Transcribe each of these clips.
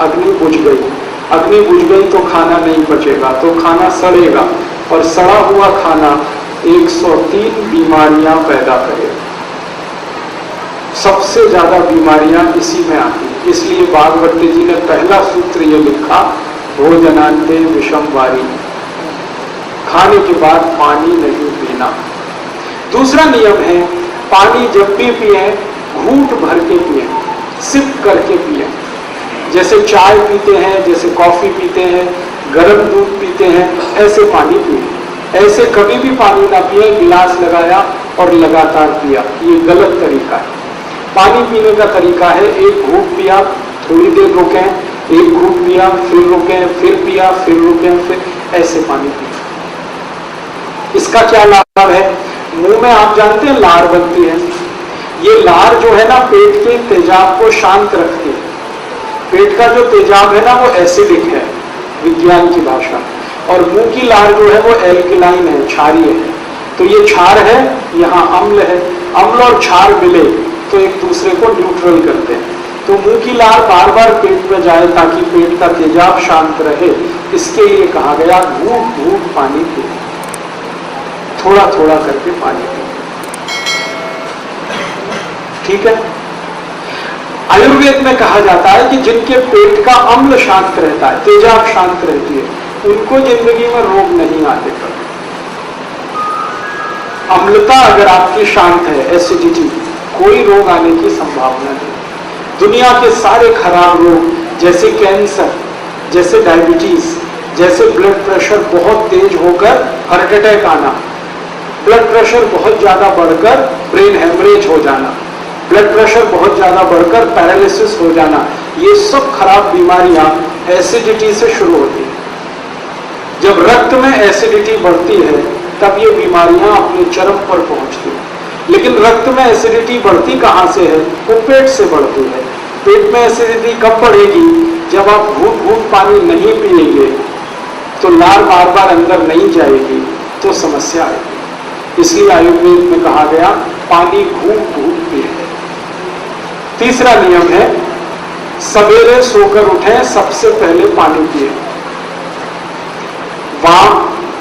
अग्नि बुझ गई, अग्नि बुझ गई तो खाना नहीं बचेगा, तो खाना सड़ेगा, और सड़ा हुआ खाना 103 बीमारियां पैदा करेगा। सबसे ज्यादा बीमारियां इसी में आती हैं। इसलिए भागवती जी ने पहला सूत्र ये लिखा, भोजनांते विषम वारी, खाने के बाद पानी नहीं पीना। दूसरा नियम है, पानी जब भी पिए घूंट भर के पिए, सिप करके पिए। जैसे चाय पीते हैं, जैसे कॉफी पीते हैं, गर्म दूध पीते हैं, ऐसे पानी पिए। ऐसे कभी भी पानी ना पिए, गिलास लगाया और लगातार पिया, ये गलत तरीका है। पानी पीने का तरीका है, एक घूंट पिया, थोड़ी देर रुके, एक घूंट पिया, फिर रुके, फिर पिया, फिर रुके, फिर ऐसे पानी पिया। इसका क्या लाभ है? मुंह में आप जानते हैं लार बनती है, ये लार जो है ना पेट के तेजाब को शांत रखती है। पेट का जो तेजाब है ना वो एसिडिक है विज्ञान की भाषा, और मुंह की लार जो है वो एल्कलाइन है, क्षारीय है। तो ये क्षार है, यहाँ अम्ल है, अम्ल और क्षार मिले तो एक दूसरे को न्यूट्रल करते हैं। तो मुंह की लार बार बार पेट में जाए ताकि पेट का तेजाब शांत रहे, इसके लिए कहा गया घूंट घूंट पानी पिए, थोड़ा थोड़ा करके पानी पिए। ठीक है। आयुर्वेद में कहा जाता है कि जिनके पेट का अम्ल शांत रहता है, तेजाब शांत रहती है, उनको जिंदगी में रोग नहीं आते कभी। अम्लता अगर आपकी शांत है, एसिडिटी, कोई रोग आने की संभावना नहीं। दुनिया के सारे खराब रोग जैसे कैंसर, जैसे डायबिटीज, जैसे ब्लड प्रेशर बहुत तेज होकर हार्ट अटैक आना, ब्लड प्रेशर बहुत ज्यादा बढ़कर ब्रेन हेमरेज हो जाना, ब्लड प्रेशर बहुत ज्यादा बढ़कर पैरालिसिस हो जाना, ये सब खराब बीमारियां एसिडिटी से शुरू होती हैं। जब रक्त में एसिडिटी बढ़ती है तब ये बीमारियां अपने चरम पर पहुंचती हैं। लेकिन रक्त में एसिडिटी बढ़ती कहां से है? वो पेट से बढ़ती है। पेट में एसिडिटी कब बढ़ेगी? जब आप घूंट घूंट पानी नहीं पिएंगे तो लार बार बार अंदर नहीं जाएगी तो समस्या आएगी। इसलिए आयुर्वेद में कहा गया पानी घूंट घूंट पिए। तीसरा नियम है, सवेरे सोकर उठें, सबसे पहले पानी पिए। वाम,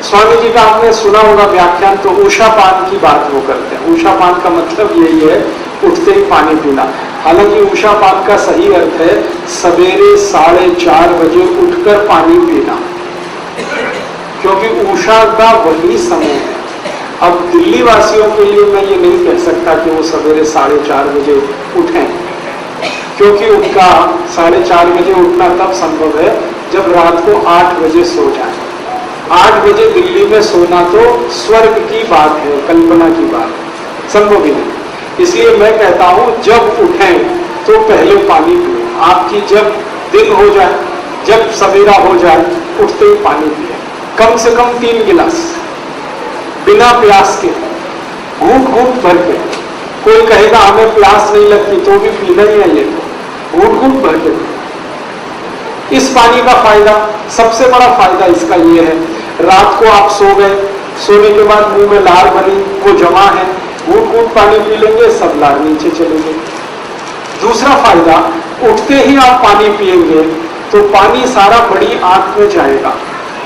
स्वामी जी का आपने सुना होगा व्याख्यान, तो उषापान की बात वो करते हैं। उषापान का मतलब यही है, उठते ही पानी पीना। हालांकि उषापान का सही अर्थ है सवेरे 4:30 बजे उठकर पानी पीना, क्योंकि उषा का वही समय है। अब दिल्ली वासियों के लिए मैं ये नहीं कह सकता कि वो सवेरे 4:30 बजे उठें, क्योंकि उनका 4:30 बजे उठना तब संभव है जब रात को 8 बजे सो जाए। 8 बजे दिल्ली में सोना तो स्वर्ग की बात है, कल्पना की बात है, संभव ही नहीं। इसलिए मैं कहता हूं जब उठें तो पहले पानी पिए। आपकी जब दिन हो जाए, जब सवेरा हो जाए, उठते ही पानी पिए, कम से कम 3 गिलास, बिना प्यास के, घूंट घूंट भर के। कोई कहेगा हमें प्यास नहीं लगती, तो भी पीना ही है, ये तो घूंट घूंट भर के। इस पानी का फायदा, सबसे बड़ा फायदा इसका ये है, रात को आप सो गए, सोने के बाद मुंह में लार बनी, वो जमा है, घूंट घूंट पानी पी लेंगे, सब लार नीचे चलेंगे। दूसरा फायदा, उठते ही आप पानी पिएंगे तो पानी सारा बड़ी आंत में जाएगा।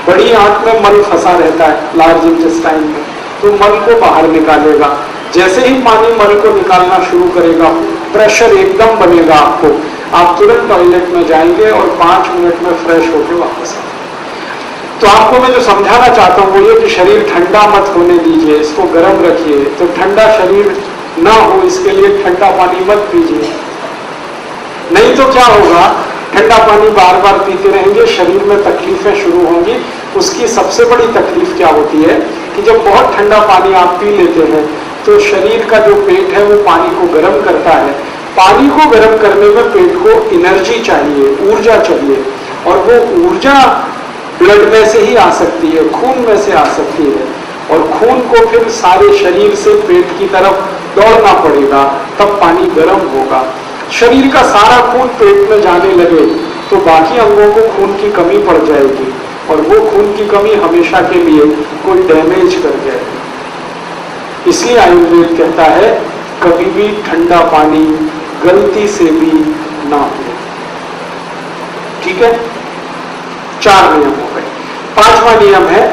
बड़ी आंत में मल फंसा रहता है, लार्ज इंटेस्टाइन में, तो मल को बाहर निकालेगा। जैसे ही पानी मल को निकालना शुरू करेगा, प्रेशर एकदम बनेगा आपको, आप तुरंत टॉयलेट में जाएंगे और 5 मिनट में फ्रेश होकर वापस आएंगे। तो आपको मैं जो समझाना चाहता हूँ वो ये कि शरीर ठंडा मत होने दीजिए, इसको गर्म रखिए। तो ठंडा शरीर ना हो इसके लिए ठंडा पानी मत पीजिए, नहीं तो क्या होगा, ठंडा पानी बार बार पीते रहेंगे, शरीर में तकलीफें शुरू होंगी। उसकी सबसे बड़ी तकलीफ क्या होती है कि जब बहुत ठंडा पानी आप पी लेते हैं तो शरीर का जो पेट है वो पानी को गर्म करता है। पानी को गर्म करने में पेट को एनर्जी चाहिए, ऊर्जा चाहिए, और वो ऊर्जा ब्लड में से ही आ सकती है, खून में से आ सकती है, और खून को फिर सारे शरीर से पेट की तरफ दौड़ना पड़ेगा, तब पानी गर्म होगा। शरीर का सारा खून पेट में जाने लगे तो बाकी अंगों को खून की कमी पड़ जाएगी, और वो खून की कमी हमेशा के लिए कोई डैमेज कर जाएगी। इसलिए आयुर्वेद कहता है कभी भी ठंडा पानी गलती से भी ना पिए। ठीक है, 4 नियम हो गए। 5वां नियम है,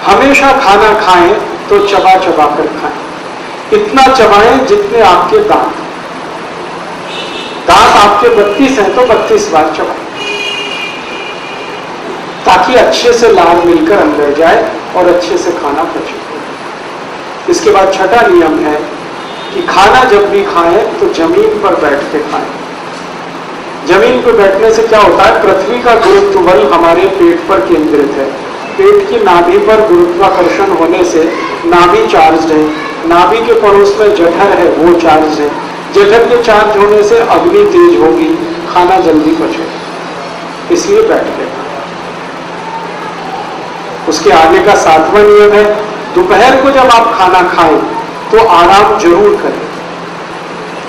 हमेशा खाना खाएं तो चबा चबा कर खाएं। इतना चबाएं जितने आपके दांत आपके 32 हैं तो 32 बार चबाएं, ताकि अच्छे से लार मिलकर अंदर जाए और अच्छे से खाना पचे। इसके बाद 6वां नियम है कि खाना जब भी खाएं तो जमीन पर बैठ के खाएं। जमीन पर बैठने से क्या होता है, पृथ्वी का गुरुत्व बल हमारे पेट पर केंद्रित है। पेट की नाभि पर गुरुत्वाकर्षण होने से नाभि चार्ज है, नाभि के पड़ोस में जठर है वो चार्ज है, जठर के चार्ज होने से अग्नि तेज होगी, खाना जल्दी पचेगा, इसलिए बैठ के। उसके आगे का 7वां नियम है, दोपहर को जब आप खाना खाएं तो आराम जरूर करें,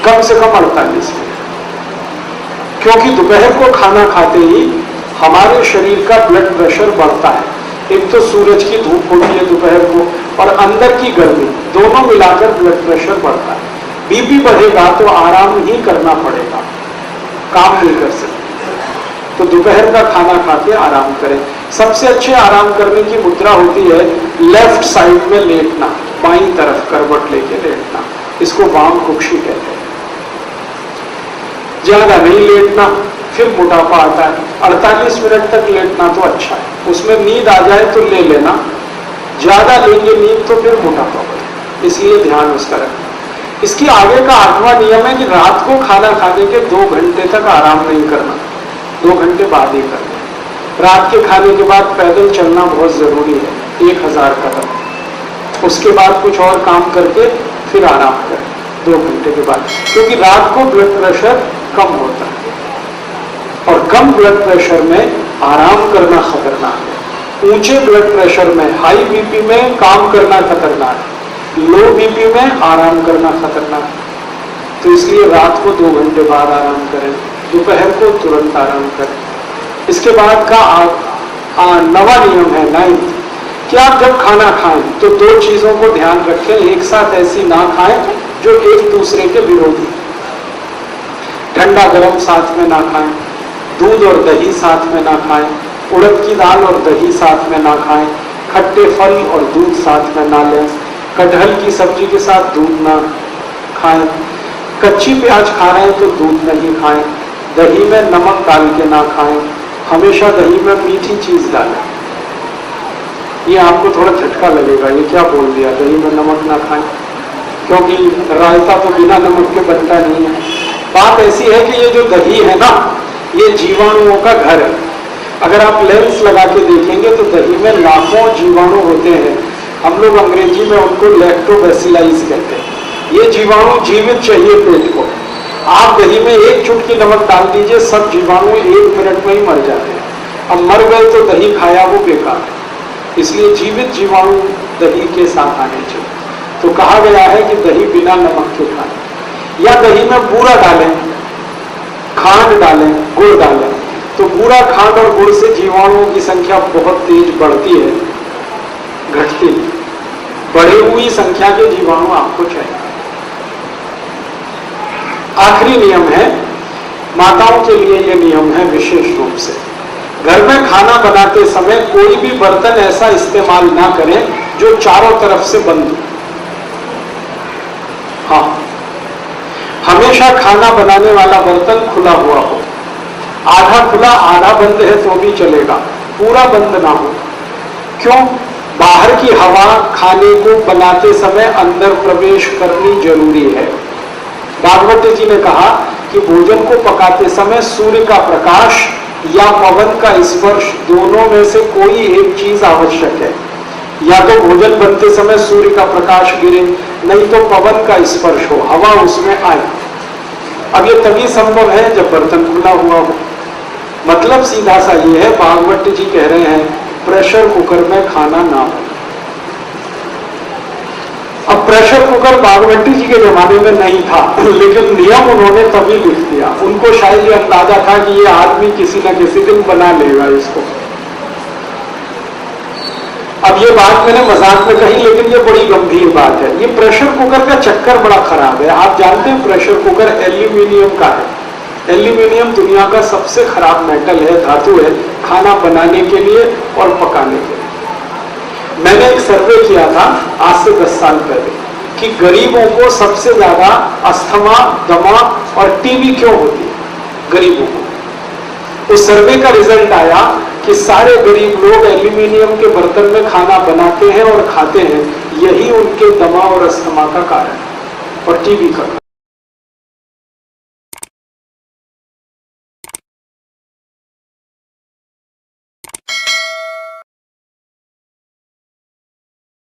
कम से कम 48 मिनट, क्योंकि दोपहर को खाना खाते ही हमारे शरीर का ब्लड प्रेशर बढ़ता है। एक तो सूरज की धूप होती है दोपहर को और अंदर की गर्मी, दोनों मिलाकर ब्लड प्रेशर बढ़ता है। बीपी बढ़ेगा तो आराम ही करना पड़ेगा, काम नहीं कर सकते। तो दोपहर का खाना खा के आराम करें। सबसे अच्छे आराम करने की मुद्रा होती है लेफ्ट साइड में लेटना, बाईं तरफ करवट लेके लेटना, इसको वाम कुक्षी कहते हैं। ज्यादा नहीं लेटना, फिर मोटापा आता है। 48 मिनट तक लेटना तो अच्छा है, उसमें नींद आ जाए तो ले लेना, ज्यादा लेंगे नींद तो फिर मोटापा बढ़े, इसलिए ध्यान उसका रखना। इसके आगे का 8वां नियम है कि रात को खाना खाने के 2 घंटे तक आराम नहीं करना, 2 घंटे बाद ही करना। रात के खाने के बाद पैदल चलना बहुत जरूरी है, 1000 कदम। उसके बाद कुछ और काम करके फिर आराम करें 2 घंटे के बाद, क्योंकि रात को ब्लड प्रेशर कम होता है और कम ब्लड प्रेशर में आराम करना खतरनाक है। ऊंचे ब्लड प्रेशर में, हाई बीपी में काम करना खतरनाक है, लो बीपी में आराम करना खतरनाक है। तो इसलिए रात को 2 घंटे बाद आराम करें, दोपहर को तुरंत आराम करें। इसके बाद का 9वां नियम है, 9th, कि आप जब खाना खाएं तो 2 चीजों को ध्यान रखें, एक साथ ऐसी ना खाएं जो एक दूसरे के विरोधी। ठंडा गरम साथ में ना खाएं, दूध और दही साथ में ना खाएं, उड़द की दाल और दही साथ में ना खाएं, खट्टे फल और दूध साथ में ना लें, कटहल की सब्जी के साथ दूध ना खाएं, कच्ची प्याज खा रहे हैं तो दूध नहीं खाएं, दही में नमक डाल के ना खाएं, हमेशा दही में मीठी चीज डालें। ये आपको थोड़ा झटका लगेगा, ये क्या बोल दिया, दही में नमक ना खाएं, क्योंकि रायता तो बिना नमक के बनता नहीं है। बात ऐसी है कि ये जो दही है ना, ये जीवाणुओं का घर है। अगर आप लेंस लगा के देखेंगे तो दही में लाखों जीवाणु होते हैं। हम लोग अंग्रेजी में उनको लैक्टोबैसिलाइज कहते हैं। ये जीवाणु जीवित चाहिए पेट को। आप दही में 1 चुटकी नमक डाल दीजिए, सब जीवाणु 1 मिनट में ही मर जाते हैं। अब मर गए तो दही खाया वो बेकार है, इसलिए जीवित जीवाणु दही के साथ आने चाहिए। तो कहा गया है कि दही बिना नमक के खाएं, या दही में बूरा डालें, खांड डालें, गुड़ डालें। तो बूरा, खांड और गुड़ से जीवाणुओं की संख्या बहुत तेज बढ़ती है, घटती है। बढ़ी हुई संख्या के जीवाणु आपको चाहिए। आखिरी नियम है, माताओं के लिए यह नियम है विशेष रूप से, घर में खाना बनाते समय कोई भी बर्तन ऐसा इस्तेमाल ना करें जो चारों तरफ से बंद हो। हाँ, हमेशा खाना बनाने वाला बर्तन खुला हुआ हो, आधा खुला आधा बंद है तो भी चलेगा, पूरा बंद ना हो। क्यों? बाहर की हवा खाने को बनाते समय अंदर प्रवेश करनी जरूरी है। भागवत जी ने कहा कि भोजन को पकाते समय सूर्य का प्रकाश या पवन का स्पर्श, दोनों में से कोई एक चीज आवश्यक है। या तो भोजन बनते समय सूर्य का प्रकाश गिरे, नहीं तो पवन का स्पर्श हो, हवा उसमें आए। अब ये तभी संभव है जब बर्तन खुला हुआ हो। मतलब सीधा सा ये है, भागवत जी कह रहे हैं प्रेशर कुकर में खाना ना हो। अब प्रेशर कुकर भागवत जी के जमाने में नहीं था, लेकिन नियम उन्होंने तभी लिख दिया। उनको शायद ये अंदाजा था कि ये आदमी किसी न किसी दिन बना लेगा इसको। अब ये बात मैंने मजाक में कही, लेकिन ये बड़ी गंभीर बात है। ये प्रेशर कुकर का चक्कर बड़ा खराब है। आप जानते हैं प्रेशर कुकर एल्यूमिनियम का है, एल्यूमिनियम दुनिया का सबसे खराब मेटल है, धातु है, खाना बनाने के लिए और पकाने के लिए। मैंने एक सर्वे किया था आज से 10 साल पहले कि गरीबों को सबसे ज्यादा अस्थमा, दमा और टीबी क्यों होती है गरीबों को। उस सर्वे का रिजल्ट आया कि सारे गरीब लोग एल्यूमिनियम के बर्तन में खाना बनाते हैं और खाते हैं, यही उनके दमा और अस्थमा का कारण और टीबी का।